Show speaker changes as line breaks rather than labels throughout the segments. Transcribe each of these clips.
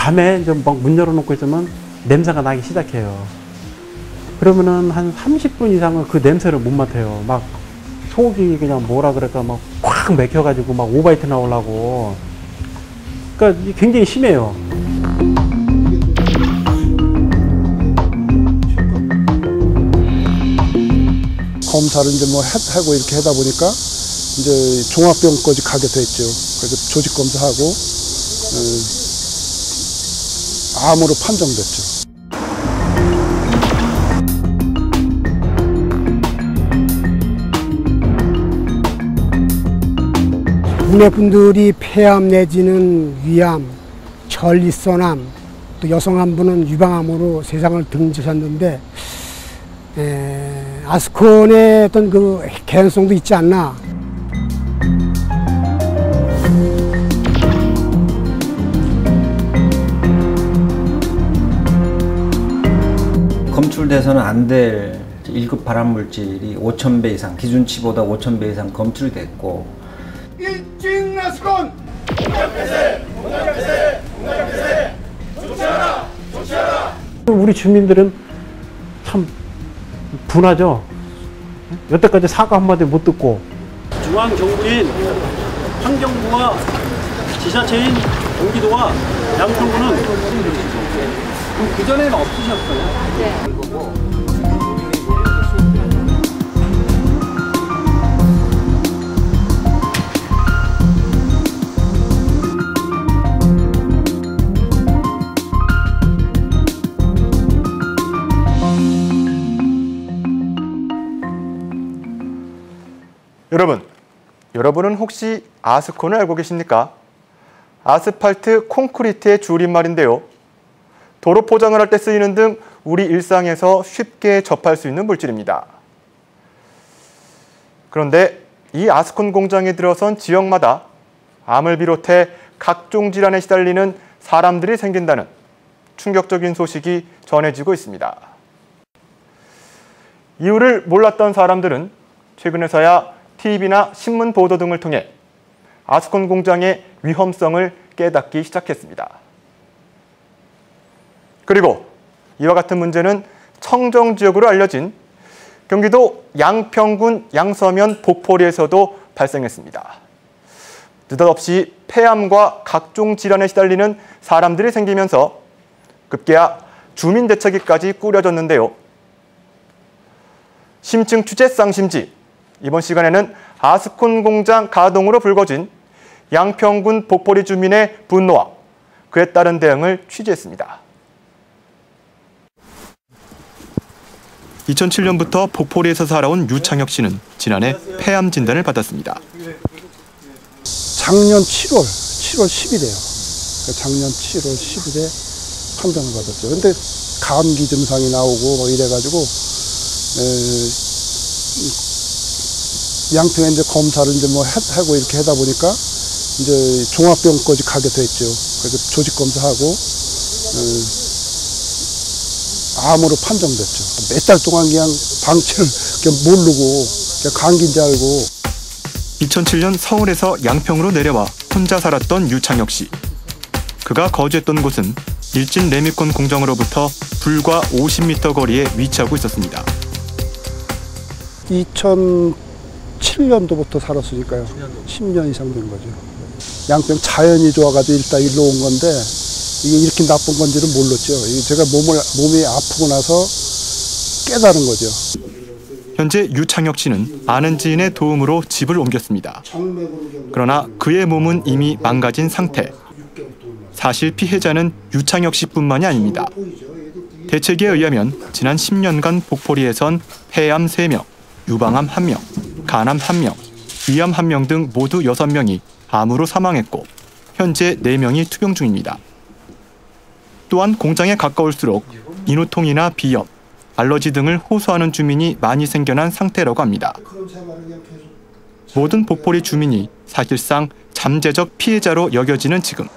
밤에 이제 막 문 열어놓고 있으면 냄새가 나기 시작해요. 그러면은 한 30분 이상은 그 냄새를 못 맡아요. 막 속이 그냥 뭐라 그럴까 막 꽉 맥혀가지고 막 오바이트 나오려고. 그러니까 굉장히 심해요.
검사를 이제 뭐 하고 이렇게 하다 보니까 이제 종합병원까지 가게 됐죠. 그래서 조직 검사하고 암으로 판정됐죠.
국내 분들이 폐암 내지는 위암, 전립선암, 또 여성 한 분은 유방암으로 세상을 등지셨는데 아스콘의 어떤 그 개연성도 있지 않나.
검출돼서는 안 될 1급 발암물질이 5,000배 이상, 기준치보다 5,000배 이상 검출됐고
일찍 아스콘!
공작폐쇄! 공작폐쇄! 공작폐쇄! 조치하라! 조치하라!
우리 주민들은 참 분하죠. 여태까지 사과 한마디 못 듣고. 중앙정부인 환경부와 지자체인 경기도와 양평구는 그전에는 없으셨어요? 네.
여러분은 혹시 아스콘을 알고 계십니까? 아스팔트, 콘크리트의 줄임말인데요. 도로 포장을 할 때 쓰이는 등 우리 일상에서 쉽게 접할 수 있는 물질입니다. 그런데 이 아스콘 공장에 들어선 지역마다 암을 비롯해 각종 질환에 시달리는 사람들이 생긴다는 충격적인 소식이 전해지고 있습니다. 이유를 몰랐던 사람들은 최근에서야 TV나 신문 보도 등을 통해 아스콘 공장의 위험성을 깨닫기 시작했습니다. 그리고 이와 같은 문제는 청정지역으로 알려진 경기도 양평군 양서면 복포리에서도 발생했습니다. 느닷없이 폐암과 각종 질환에 시달리는 사람들이 생기면서 급기야 주민대책위까지 꾸려졌는데요. 심층 취재 쌍심지, 이번 시간에는 아스콘 공장 가동으로 불거진 양평군 복포리 주민의 분노와 그에 따른 대응을 취재했습니다. 2007년부터 복포리에서 살아온 유창혁 씨는 지난해 폐암 진단을 받았습니다.
작년 7월 10일에요. 작년 7월 10일에 판정을 받았죠. 근데 감기 증상이 나오고 뭐 이래가지고 양평에 이제 검사를 이제 뭐 하고 이렇게 하다 보니까 이제 종합병원까지 가게 됐죠. 그래서 조직 검사하고 암으로 판정됐죠. 몇 달 동안 그냥 방치를 그냥 모르고 그냥 감기인 줄 알고.
2007년 서울에서 양평으로 내려와 혼자 살았던 유창혁 씨. 그가 거주했던 곳은 일진 레미콘 공장으로부터 불과 50m 거리에 위치하고 있었습니다.
2007년도부터 살았으니까요. 10년 이상 된 거죠. 양평 자연이 좋아가지고 일단 일로 온 건데 이게 이렇게 나쁜 건지를 몰랐죠. 제가 몸이 아프고 나서 깨달은 거죠.
현재 유창혁 씨는 아는 지인의 도움으로 집을 옮겼습니다. 그러나 그의 몸은 이미 망가진 상태. 사실 피해자는 유창혁 씨뿐만이 아닙니다. 대책에 의하면 지난 10년간 복포리에선 폐암 3명, 유방암 1명, 간암 1명, 위암 1명 등 모두 6명이 암으로 사망했고 현재 4명이 투병 중입니다. 또한 공장에 가까울수록 인후통이나 비염, 알러지 등을 호소하는 주민이 많이 생겨난 상태라고 합니다. 모든 복포리 주민이 사실상 잠재적 피해자로 여겨지는 지금.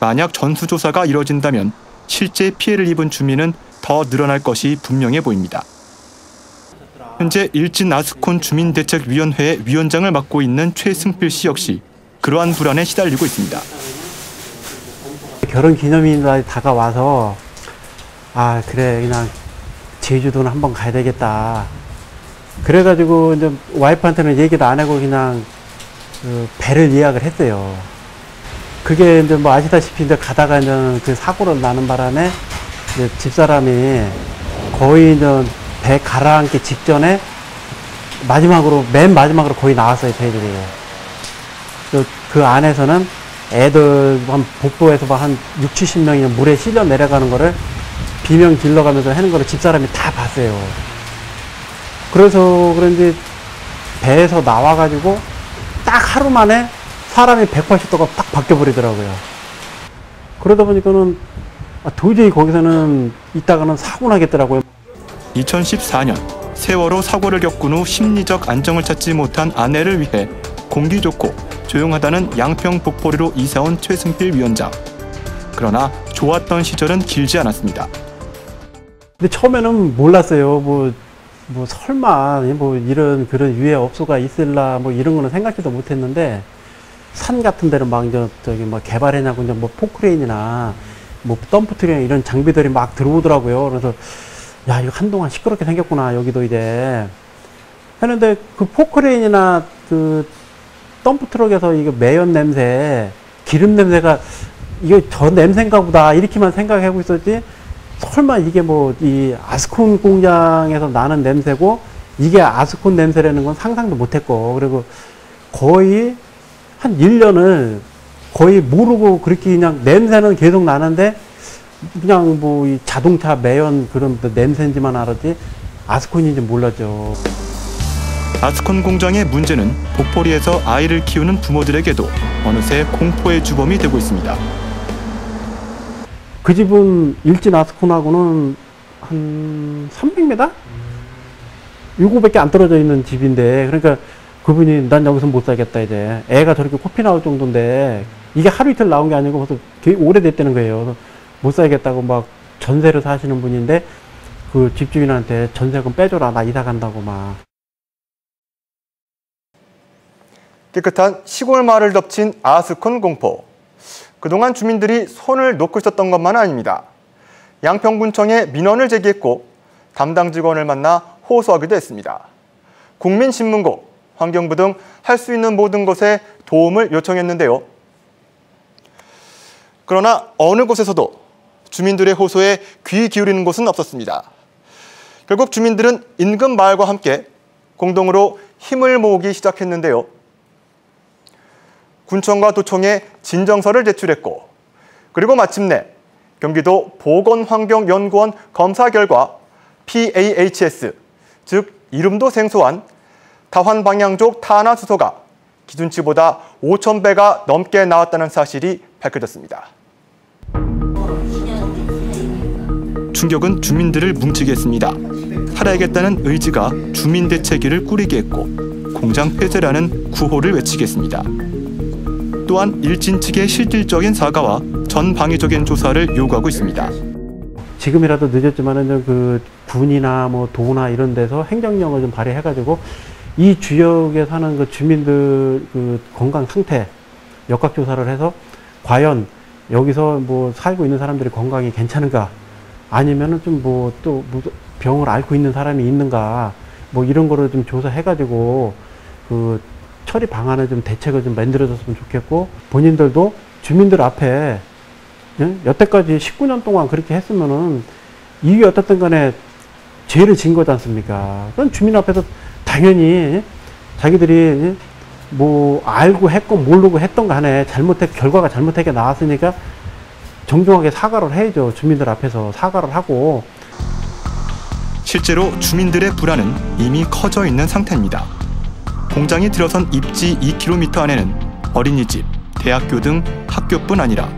만약 전수조사가 이뤄진다면 실제 피해를 입은 주민은 더 늘어날 것이 분명해 보입니다. 현재 일진 아스콘 주민대책위원회의 위원장을 맡고 있는 최승필 씨 역시 그러한 불안에 시달리고 있습니다.
결혼 기념일이 다가와서 아 그래 그냥 제주도는 한번 가야 되겠다. 그래가지고 이제 와이프한테는 얘기도 안 하고 그냥 그 배를 예약을 했어요. 그게 이제 뭐 아시다시피 이제 가다가 이제 그 사고를 나는 바람에 이제 집사람이 거의 이제 배 가라앉기 직전에 맨 마지막으로 거의 나왔어요, 저희들이. 그 안에서는 애들 한 복도에서 한 6, 70명이 물에 실려 내려가는 거를 비명 질러가면서 하는 거를 집사람이 다 봤어요. 그래서 그런지 배에서 나와가지고 딱 하루 만에 사람이 180도가 딱 바뀌어버리더라고요. 그러다 보니까는 도저히 거기서는 있다가는 사고 나겠더라고요.
2014년 세월호 사고를 겪은 후 심리적 안정을 찾지 못한 아내를 위해 공기 좋고 조용하다는 양평 북포리로 이사온 최승필 위원장. 그러나 좋았던 시절은 길지 않았습니다.
근데 처음에는 몰랐어요. 뭐 설마 뭐 이런 그런 유해 업소가 있을라 뭐 이런 거는 생각지도 못했는데 산 같은 데는 막 저기 뭐 개발해냐고 이제 뭐 포크레인이나 뭐 덤프트럭 이런 장비들이 막 들어오더라고요. 그래서 야 이거 한동안 시끄럽게 생겼구나 여기도 이제 했는데 그 포크레인이나 그 덤프트럭에서 이거 매연 냄새, 기름 냄새가 이거 저 냄새인가 보다 이렇게만 생각하고 있었지 설마 이게 뭐 이 아스콘 공장에서 나는 냄새고 이게 아스콘 냄새라는 건 상상도 못했고 그리고 거의 한 1년을 거의 모르고 그렇게 그냥 냄새는 계속 나는데 그냥 뭐 이 자동차 매연 그런 냄새인지만 알았지 아스콘인지 몰랐죠.
아스콘 공장의 문제는 복포리에서 아이를 키우는 부모들에게도 어느새 공포의 주범이 되고 있습니다.
그 집은 일진 아스콘하고는 한 300m? 요거밖에 안 떨어져 있는 집인데 그러니까 그분이 난 여기서 못 살겠다 이제 애가 저렇게 코피 나올 정도인데 이게 하루 이틀 나온 게 아니고 벌써 되게 오래됐다는 거예요. 못 살겠다고 막 전세를 사시는 분인데 그 집주인한테 전세금 빼줘라 나 이사 간다고 막.
깨끗한 시골 마을을 덮친 아스콘 공포. 그동안 주민들이 손을 놓고 있었던 것만은 아닙니다. 양평군청에 민원을 제기했고 담당 직원을 만나 호소하기도 했습니다. 국민신문고, 환경부 등 할 수 있는 모든 곳에 도움을 요청했는데요. 그러나 어느 곳에서도 주민들의 호소에 귀 기울이는 곳은 없었습니다. 결국 주민들은 인근 마을과 함께 공동으로 힘을 모으기 시작했는데요. 군청과 도청에 진정서를 제출했고 그리고 마침내 경기도 보건환경연구원 검사 결과 PAHS, 즉 이름도 생소한 다환방향족 탄화수소가 기준치보다 5,000배가 넘게 나왔다는 사실이 밝혀졌습니다. 충격은 주민들을 뭉치게 했습니다. 살아야겠다는 의지가 주민대책위를 꾸리게 했고 공장 폐쇄라는 구호를 외치게 했습니다. 또한 일진 측의 실질적인 사과와 전방위적인 조사를 요구하고 있습니다.
지금이라도 늦었지만은 그 군이나 뭐 도나 이런 데서 행정령을 좀 발휘해가지고 이 지역에 사는 그 주민들 그 건강 상태 역학 조사를 해서 과연 여기서 뭐 살고 있는 사람들이 건강이 괜찮은가 아니면은 좀 뭐 또 병을 앓고 있는 사람이 있는가 뭐 이런 거를 좀 조사해가지고 그 처리 방안을 좀 대책을 좀 만들어줬으면 좋겠고 본인들도 주민들 앞에 여태까지 19년 동안 그렇게 했으면은 이게 어떻든 간에 죄를 진 거지 않습니까? 그럼 주민 앞에서 당연히 자기들이 뭐 알고 했고 모르고 했던 간에 결과가 잘못되게 나왔으니까 정중하게 사과를 해야죠. 주민들 앞에서 사과를 하고.
실제로 주민들의 불안은 이미 커져 있는 상태입니다. 공장이 들어선 입지 2km 안에는 어린이집, 대학교 등 학교뿐 아니라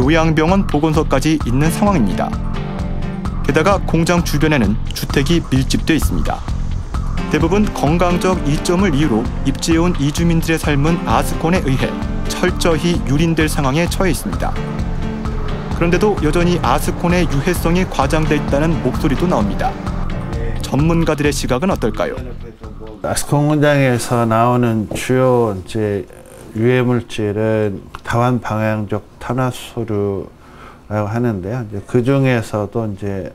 요양병원 보건소까지 있는 상황입니다. 게다가 공장 주변에는 주택이 밀집돼 있습니다. 대부분 건강적 이점을 이유로 입지해온 이주민들의 삶은 아스콘에 의해 철저히 유린될 상황에 처해 있습니다. 그런데도 여전히 아스콘의 유해성이 과장돼 있다는 목소리도 나옵니다. 전문가들의 시각은 어떨까요?
아스콘 공장에서 나오는 주요 유해 물질은 다환 방향족 탄화수소류 하는데요. 이제 그 중에서도 이제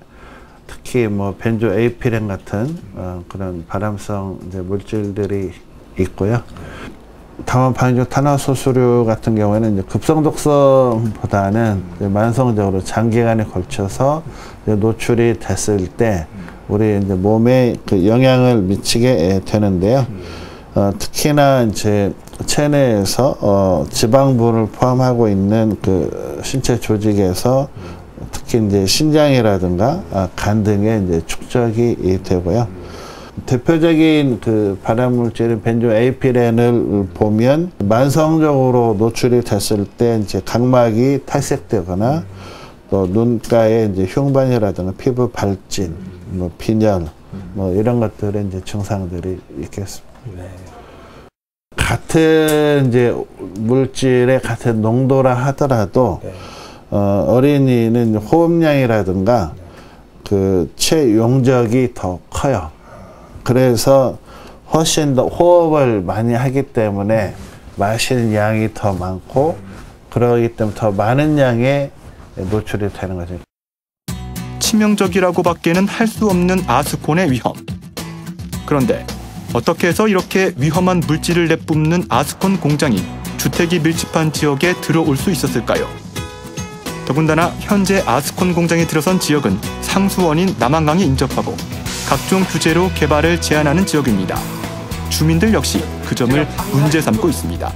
특히 뭐 벤조 에이피렌 같은 그런 발암성 이제 물질들이 있고요. 다만 방조 탄화수소류 같은 경우에는 이제 급성독성보다는 이제 만성적으로 장기간에 걸쳐서 이제 노출이 됐을 때 우리 이제 몸에 그 영향을 미치게 되는데요. 특히나 이제 체내에서 지방부를 포함하고 있는 그 신체 조직에서 특히 이제 신장이라든가 간 등에 이제 축적이 되고요. 대표적인 그 발암물질인 벤조에이피렌을 보면 만성적으로 노출이 됐을 때 이제 각막이 탈색되거나 또 눈가에 이제 흉반이라든가 피부 발진, 뭐 빈혈, 뭐 이런 것들의 이제 증상들이 있겠습니다.
네.
같은 이제 물질의 같은 농도라 하더라도
네.
어린이는 호흡량이라든가 그 체용적이 더 커요. 그래서 훨씬 더 호흡을 많이 하기 때문에 마시는 양이 더 많고 그러기 때문에 더 많은 양의 노출이 되는 거죠.
치명적이라고밖에는 할 수 없는 아스콘의 위험. 그런데 어떻게 해서 이렇게 위험한 물질을 내뿜는 아스콘 공장이 주택이 밀집한 지역에 들어올 수 있었을까요? 더군다나 현재 아스콘 공장이 들어선 지역은 상수원인 남한강이 인접하고 각종 규제로 개발을 제한하는 지역입니다. 주민들 역시 그 점을 문제 삼고 있습니다.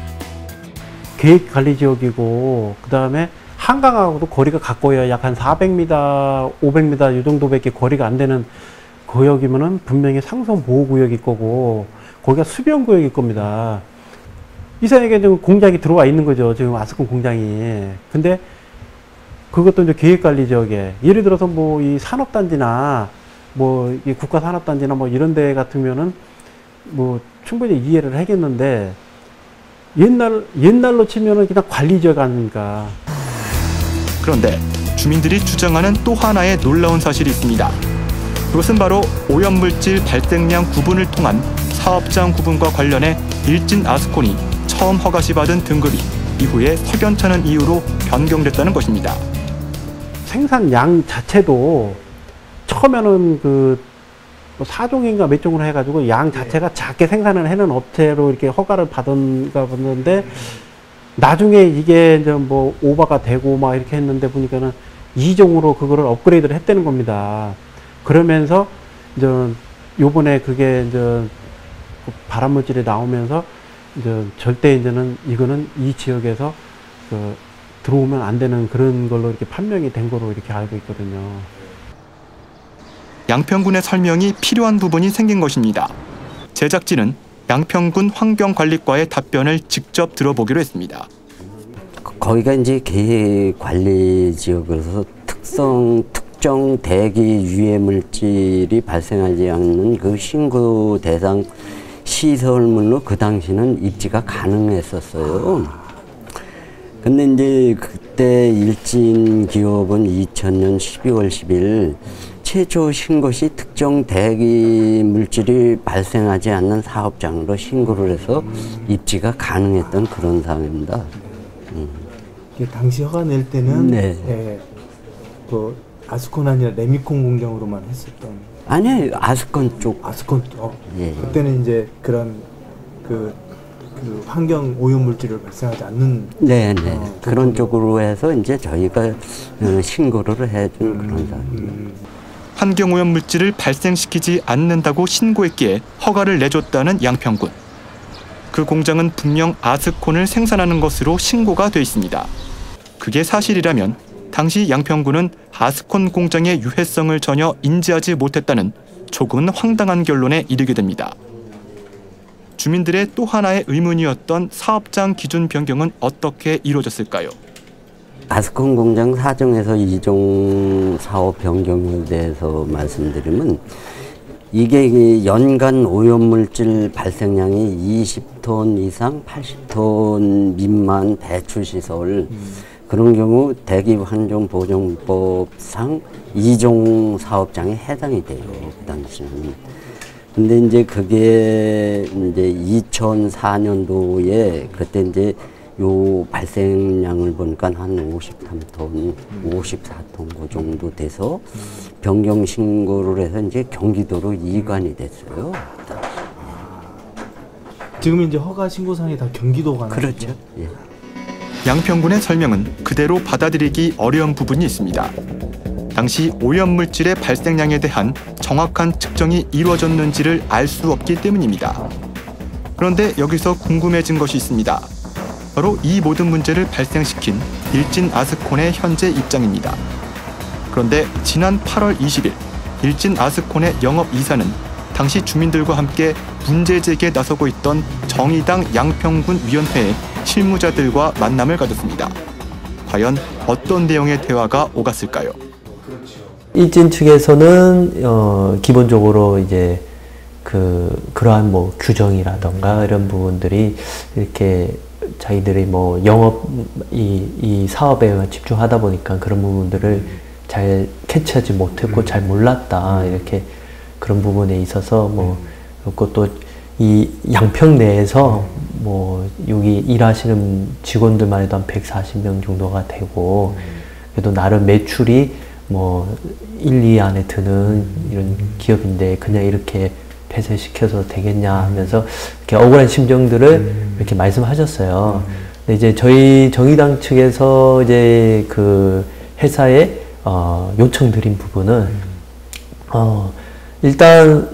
계획관리지역이고 그 다음에 한강하고도 거리가 가까워요. 약 한 400m, 500m 이 정도밖에 거리가 안 되는 구역이면은 분명히 상수원보호구역일 거고 거기가 수변구역일 겁니다. 이상하게 지금 공장이 들어와 있는 거죠. 지금 아스콘 공장이. 근데 그것도 이제 계획관리지역에 예를 들어서 뭐 이 산업단지나 뭐 이 국가산업단지나 뭐 이런 데 같으면은 뭐 충분히 이해를 하겠는데 옛날로 치면은 그냥 관리지역 아닙니까?
그런데 주민들이 주장하는 또 하나의 놀라운 사실이 있습니다. 그것은 바로 오염물질 발생량 구분을 통한 사업장 구분과 관련해 일진 아스콘이 처음 허가시 받은 등급이 이후에 석연찮은 이유로 변경됐다는 것입니다.
생산량 자체도 처음에는 그 4종인가 몇 종으로 해가지고 양 자체가 작게 생산을 해는 업체로 이렇게 허가를 받은가 봤는데 나중에 이게 이제 뭐 오버가 되고 막 이렇게 했는데 보니까는 2종으로 그거를 업그레이드를 했다는 겁니다. 그러면서 이제 요번에 그게 이제 발암물질이 나오면서 이제 절대 이제는 이거는 이 지역에서 그 들어오면 안 되는 그런 걸로 이렇게 판명이 된 거로 이렇게 알고 있거든요.
양평군의 설명이 필요한 부분이 생긴 것입니다. 제작진은 양평군 환경관리과의 답변을 직접 들어보기로 했습니다.
거기가 이제 계획관리지역으로서 특정 대기 유해 물질이 발생하지 않는 그 신고 대상 시설물로 그 당시는 입지가 가능했었어요. 근데 이제 그때 일진 기업은 2000년 12월 10일 최초 신고 시 특정 대기 물질이 발생하지 않는 사업장으로 신고를 해서 입지가 가능했던 그런 상황입니다.
당시 허가 낼 때는
네.
그 아스콘 아니라 레미콘 공장으로만 했었던.
아니 아스콘 쪽.
아스콘
예.
그때는 이제 그런 그 환경 오염 물질을 발생하지 않는.
네네. 그런 쪽으로 해서 이제 저희가 신고를 해준 그런 상황입니다.
환경오염 물질을 발생시키지 않는다고 신고했기에 허가를 내줬다는 양평군. 그 공장은 분명 아스콘을 생산하는 것으로 신고가 돼 있습니다. 그게 사실이라면 당시 양평군은 아스콘 공장의 유해성을 전혀 인지하지 못했다는 조금은 황당한 결론에 이르게 됩니다. 주민들의 또 하나의 의문이었던 사업장 기준 변경은 어떻게 이루어졌을까요?
아스콘 공장 사정에서 2종 사업 변경에 대해서 말씀드리면 이게 연간 오염물질 발생량이 20톤 이상 80톤 미만 배출시설 그런 경우 대기환경보존법상 2종 사업장에 해당이 돼요. 그 당시는. 근데 이제 그게 이제 2004년도에 그때 이제 요 발생량을 보니까 한 53톤, 54톤 그 정도 돼서 변경 신고를 해서 이제 경기도로 이관이 됐어요.
지금 이제 허가 신고상이 다 경기도가
그렇죠. 예.
양평군의 설명은 그대로 받아들이기 어려운 부분이 있습니다. 당시 오염물질의 발생량에 대한 정확한 측정이 이루어졌는지를 알 수 없기 때문입니다. 그런데 여기서 궁금해진 것이 있습니다. 바로 이 모든 문제를 발생시킨 일진 아스콘의 현재 입장입니다. 그런데 지난 8월 20일 일진 아스콘의 영업이사는 당시 주민들과 함께 문제 제기에 나서고 있던 정의당 양평군 위원회의 실무자들과 만남을 가졌습니다. 과연 어떤 내용의 대화가 오갔을까요?
일진 측에서는 기본적으로 이제 그러한 뭐 규정이라던가 이런 부분들이 이렇게 자기들이 뭐 영업 이 사업에 집중하다 보니까 그런 부분들을 잘 캐치하지 못했고 잘 몰랐다 이렇게 그런 부분에 있어서 뭐 그리고 또 이 양평 내에서 뭐 여기 일하시는 직원들만 해도 한 140명 정도가 되고 그래도 나름 매출이 뭐 1, 2 안에 드는 이런 기업인데 그냥 이렇게 폐쇄시켜서 되겠냐 하면서 이렇게 억울한 심정들을 이렇게 말씀하셨어요. 근데 이제 저희 정의당 측에서 이제 그 회사에 요청드린 부분은 일단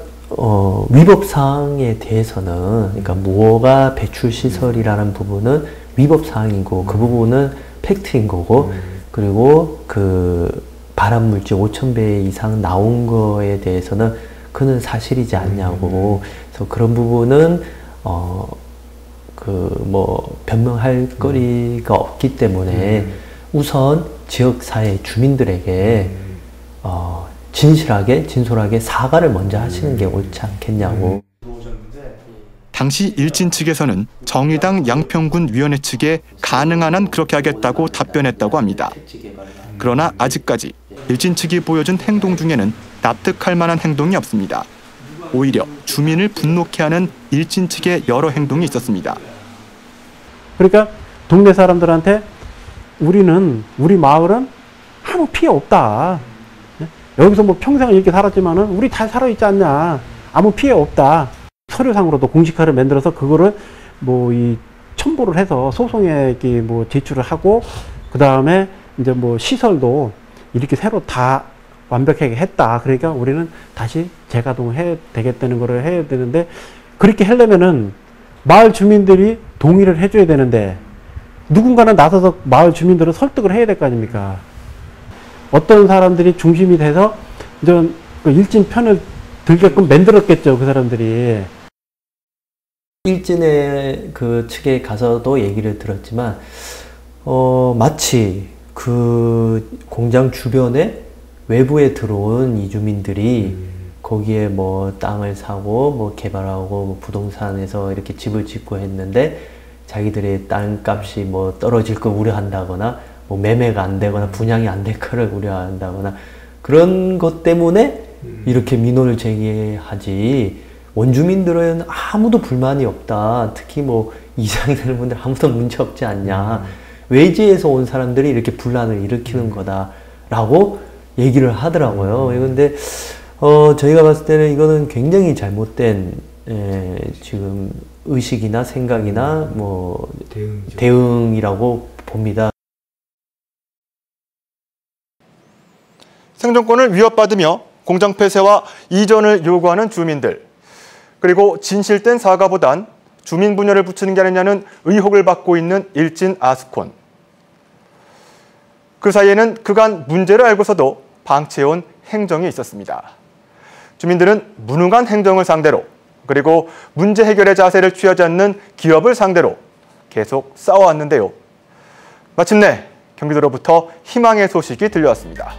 위법사항에 대해서는 그러니까 무허가 배출시설이라는 부분은 위법사항이고 그 부분은 팩트인 거고 그리고 그 발암물질 5,000배 이상 나온 거에 대해서는 그는 사실이지 않냐고 그래서 그런 부분은 그 뭐 변명할 거리가 없기 때문에 우선 지역사회 주민들에게 진솔하게 사과를 먼저 하시는 게 옳지 않겠냐고.
당시 일진 측에서는 정의당 양평군 위원회 측에 가능한 한 그렇게 하겠다고 답변했다고 합니다. 그러나 아직까지 일진 측이 보여준 행동 중에는 납득할 만한 행동이 없습니다. 오히려 주민을 분노케 하는 일진 측의 여러 행동이 있었습니다.
그러니까 동네 사람들한테 우리 마을은 아무 피해 없다. 여기서 뭐 평생 이렇게 살았지만은 우리 잘 살아있지 않냐. 아무 피해 없다. 서류상으로도 공식화를 만들어서 그거를 뭐 이 첨부를 해서 소송에 뭐 제출을 하고 그 다음에 이제 뭐 시설도 이렇게 새로 다 완벽하게 했다. 그러니까 우리는 다시 재가동을 해야 되겠다는 거를 해야 되는데 그렇게 하려면은 마을 주민들이 동의를 해줘야 되는데 누군가는 나서서 마을 주민들을 설득을 해야 될 거 아닙니까? 어떤 사람들이 중심이 돼서 이제 그 일진 편을 들게끔 만들었겠죠, 그 사람들이.
일진의 그 측에 가서도 얘기를 들었지만 마치 그 공장 주변에 외부에 들어온 이주민들이 거기에 뭐 땅을 사고 뭐 개발하고 뭐 부동산에서 이렇게 집을 짓고 했는데 자기들의 땅값이 뭐 떨어질 걸 우려한다거나 뭐 매매가 안 되거나 분양이 안 될 거를 우려한다거나 그런 것 때문에 이렇게 민원을 제기하지 원주민들은 아무도 불만이 없다. 특히 뭐 이장이 되는 분들 아무도 문제 없지 않냐. 외지에서 온 사람들이 이렇게 분란을 일으키는 거다라고 얘기를 하더라고요. 그런데 저희가 봤을 때는 이거는 굉장히 잘못된 지금 의식이나 생각이나 뭐 대응이라고 봅니다.
생존권을 위협받으며 공장 폐쇄와 이전을 요구하는 주민들, 그리고 진실된 사과보단 주민 분열을 붙이는 게 아니냐는 의혹을 받고 있는 일진 아스콘. 그 사이에는 그간 문제를 알고서도 방치해온 행정이 있었습니다. 주민들은 무능한 행정을 상대로 그리고 문제 해결의 자세를 취하지 않는 기업을 상대로 계속 싸워왔는데요. 마침내 경기도로부터 희망의 소식이 들려왔습니다.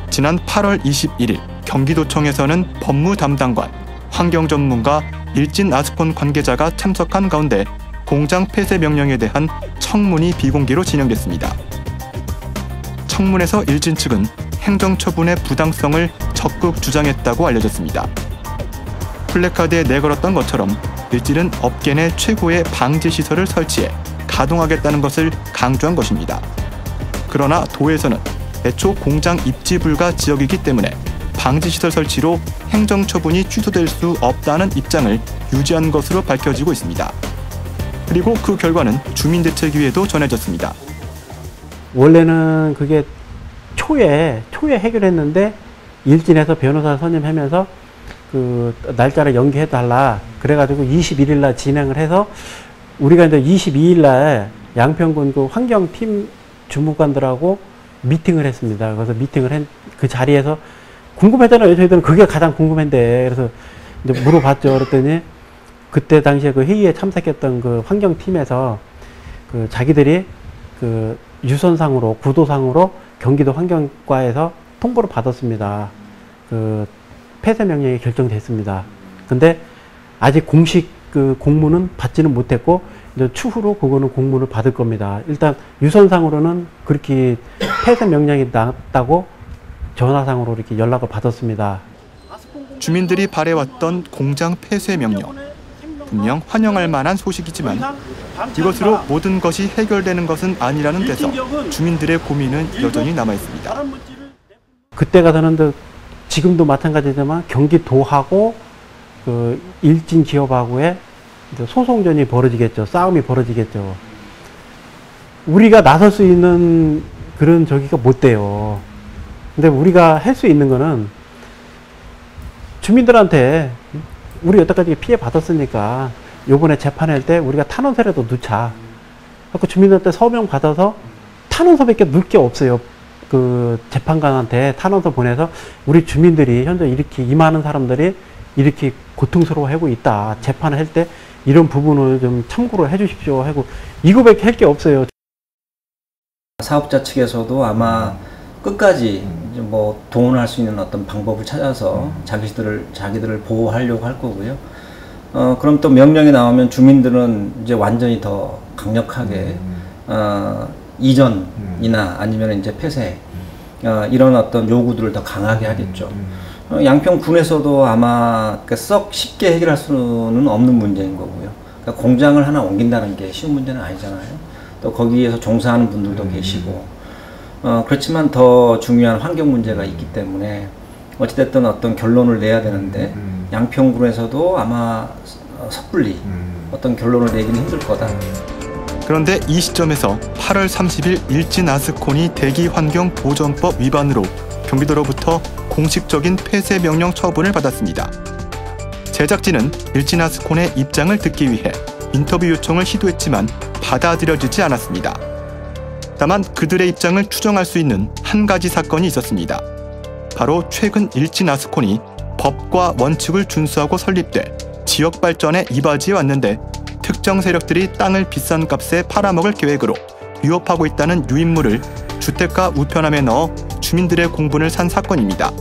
지난 8월 21일 경기도청에서는 법무 담당관, 환경 전문가, 일진 아스콘 관계자가 참석한 가운데 공장 폐쇄 명령에 대한 청문이 비공개로 진행됐습니다. 청문에서 일진 측은 행정처분의 부당성을 적극 주장했다고 알려졌습니다. 플래카드에 내걸었던 것처럼 일진은 업계 내 최고의 방지 시설을 설치해 가동하겠다는 것을 강조한 것입니다. 그러나 도에서는 애초 공장 입지 불가 지역이기 때문에 방지 시설 설치로 행정 처분이 취소될 수 없다는 입장을 유지한 것으로 밝혀지고 있습니다. 그리고 그 결과는 주민대책위에도 전해졌습니다.
원래는 그게 초에 해결했는데 일진에서 변호사 선임하면서 그 날짜를 연기해달라 그래가지고 21일 날 진행을 해서 우리가 이제 22일 날 양평군 그 환경팀 주무관들하고 미팅을 했습니다. 그래서 미팅을 그 자리에서 궁금했잖아요. 저희들은 그게 가장 궁금한데 그래서 이제 물어봤죠. 그랬더니 그때 당시에 그 회의에 참석했던 그 환경팀에서 그 자기들이 그 유선상으로 구도상으로 경기도 환경과에서 통보를 받았습니다. 그 폐쇄 명령이 결정됐습니다. 근데 아직 공식 그 공문은 받지는 못했고 이제 추후로 그거는 공문을 받을 겁니다. 일단 유선상으로는 그렇게 폐쇄 명령이 났다고 전화상으로 이렇게 연락을 받았습니다.
주민들이 바래왔던 공장 폐쇄 명령. 분명 환영할 만한 소식이지만 이것으로 모든 것이 해결되는 것은 아니라는 데서 주민들의 고민은 여전히 남아 있습니다.
그때 가서는 지금도 마찬가지지만 경기도하고 그 일진 기업하고의 소송전이 벌어지겠죠. 싸움이 벌어지겠죠. 우리가 나설 수 있는 그런 저기가 못 돼요. 근데 우리가 할 수 있는 거는 주민들한테 우리 여태까지 피해 받았으니까 요번에 재판할 때 우리가 탄원서라도 넣자. 그래서 주민들한테 서명 받아서 탄원서밖에 넣을 게 없어요. 그 재판관한테 탄원서 보내서 우리 주민들이 현재 이렇게 임하는 사람들이 이렇게 고통스러워하고 있다. 재판을 할 때 이런 부분을 좀 참고를 해 주십시오 하고 이거밖에 할 게 없어요.
사업자 측에서도 아마 끝까지 뭐 동원할 수 있는 어떤 방법을 찾아서 자기들을 보호하려고 할 거고요. 그럼 또 명령이 나오면 주민들은 이제 완전히 더 강력하게 이전이나 아니면 이제 폐쇄 이런 어떤 요구들을 더 강하게 하겠죠. 양평군에서도 아마 썩 쉽게 해결할 수는 없는 문제인 거고요. 그러니까 공장을 하나 옮긴다는 게 쉬운 문제는 아니잖아요. 또 거기에서 종사하는 분들도 계시고 그렇지만 더 중요한 환경 문제가 있기 때문에 어찌됐든 어떤 결론을 내야 되는데 양평군에서도 아마 섣불리 어떤 결론을 내기는 힘들 거다.
그런데 이 시점에서 8월 30일 일진아스콘이 대기환경보전법 위반으로 경기도로부터 공식적인 폐쇄 명령 처분을 받았습니다. 제작진은 일진아스콘의 입장을 듣기 위해 인터뷰 요청을 시도했지만 받아들여지지 않았습니다. 다만 그들의 입장을 추정할 수 있는 한 가지 사건이 있었습니다. 바로 최근 일진아스콘이 법과 원칙을 준수하고 설립돼 지역 발전에 이바지해 왔는데 특정 세력들이 땅을 비싼 값에 팔아먹을 계획으로 위협하고 있다는 유인물을 주택가 우편함에 넣어 주민들의 공분을 산 사건입니다.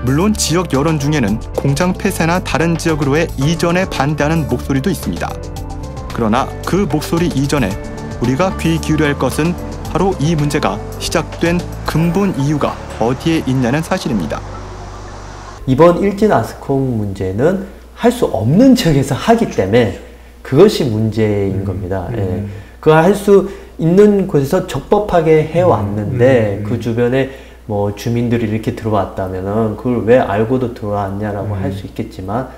물론 지역 여론 중에는 공장 폐쇄나 다른 지역으로의 이전에 반대하는 목소리도 있습니다. 그러나 그 목소리 이전에 우리가 귀 기울여야 할 것은 바로 이 문제가 시작된 근본 이유가 어디에 있냐는 사실입니다.
이번 일진아스콘 문제는 할 수 없는 지역에서 하기 때문에 그것이 문제인 겁니다. 예. 그거 할 수 있는 곳에서 적법하게 해왔는데 그 주변에 뭐 주민들이 이렇게 들어왔다면은 그걸 왜 알고도 들어왔냐라고 할 수 있겠지만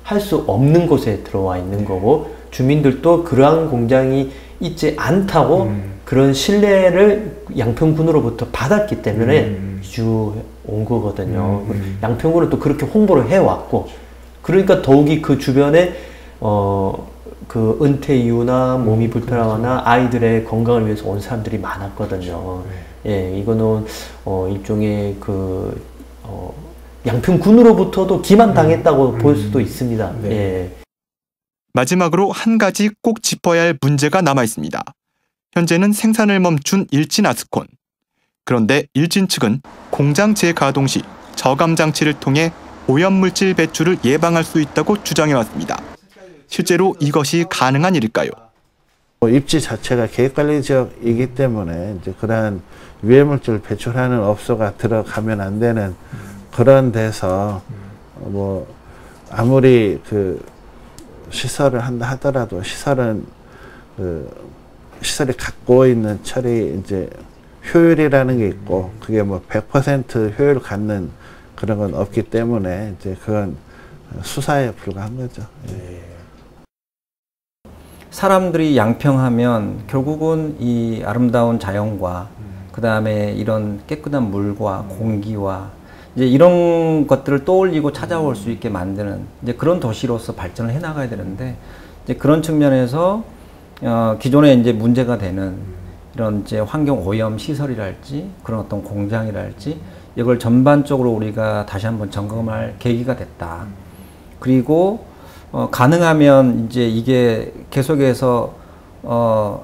할 수 없는 곳에 들어와 있는 거고 주민들도 그러한 공장이 있지 않다고 그런 신뢰를 양평군으로부터 받았기 때문에 이주 온 거거든요. 양평군은 또 그렇게 홍보를 해왔고 그러니까 더욱이 그 주변에 그 은퇴 이후나 몸이 불편하거나 아이들의 건강을 위해서 온 사람들이 많았거든요. 예, 이거는 일종의 그 양평군으로부터도 기만당했다고 볼 수도 있습니다.
네.
예.
마지막으로 한 가지 꼭 짚어야 할 문제가 남아 있습니다. 현재는 생산을 멈춘 일진아스콘. 그런데 일진 측은 공장 재가동 시 저감 장치를 통해 오염물질 배출을 예방할 수 있다고 주장해왔습니다. 실제로 이것이 가능한 일일까요?
입지 자체가 계획관리 지역이기 때문에 이제 그러한 유해물질 배출하는 업소가 들어가면 안 되는 그런 데서 뭐 아무리 그 시설을 한다 하더라도 시설은 시설이 갖고 있는 처리 이제 효율이라는 게 있고 그게 뭐 100% 효율 갖는 그런 건 없기 때문에 이제 그건 수사에 불과한 거죠. 예.
사람들이 양평하면 결국은 이 아름다운 자연과 그 다음에 이런 깨끗한 물과 공기와 이제 이런 것들을 떠올리고 찾아올 수 있게 만드는 이제 그런 도시로서 발전을 해 나가야 되는데 이제 그런 측면에서 기존에 이제 문제가 되는 이런 이제 환경 오염 시설이랄지 그런 어떤 공장이랄지 이걸 전반적으로 우리가 다시 한번 점검할 계기가 됐다. 그리고 가능하면 이제 이게 계속해서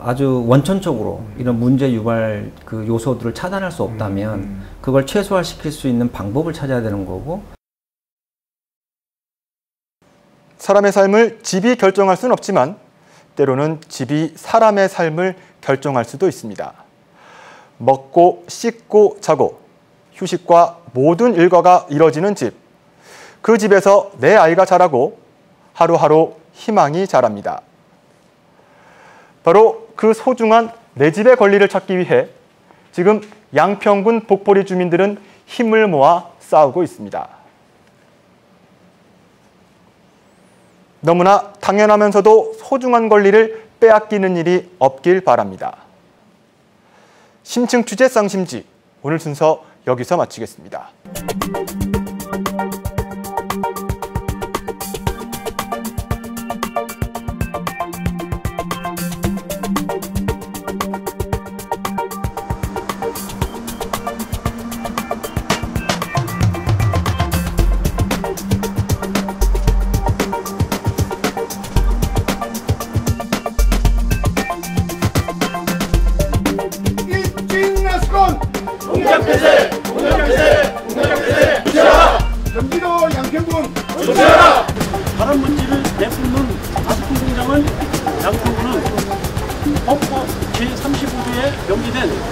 아주 원천적으로 이런 문제 유발 그 요소들을 차단할 수 없다면 그걸 최소화시킬 수 있는 방법을 찾아야 되는 거고.
사람의 삶을 집이 결정할 수는 없지만 때로는 집이 사람의 삶을 결정할 수도 있습니다. 먹고 씻고 자고 휴식과 모든 일과가 이뤄지는 집. 그 집에서 내 아이가 자라고 하루하루 희망이 자랍니다. 바로 그 소중한 내 집의 권리를 찾기 위해 지금 양평군 복보리 주민들은 힘을 모아 싸우고 있습니다. 너무나 당연하면서도 소중한 권리를 빼앗기는 일이 없길 바랍니다. 심층 취재 쌍심지, 오늘 순서 여기서 마치겠습니다.
공장폐쇄! 공장폐쇄! 공장폐쇄! 중지하라! 경기도 양평군 중지하라!
발암물질을 내뿜는 아스콘 공장은 양평군은 법법 제35조에 명기된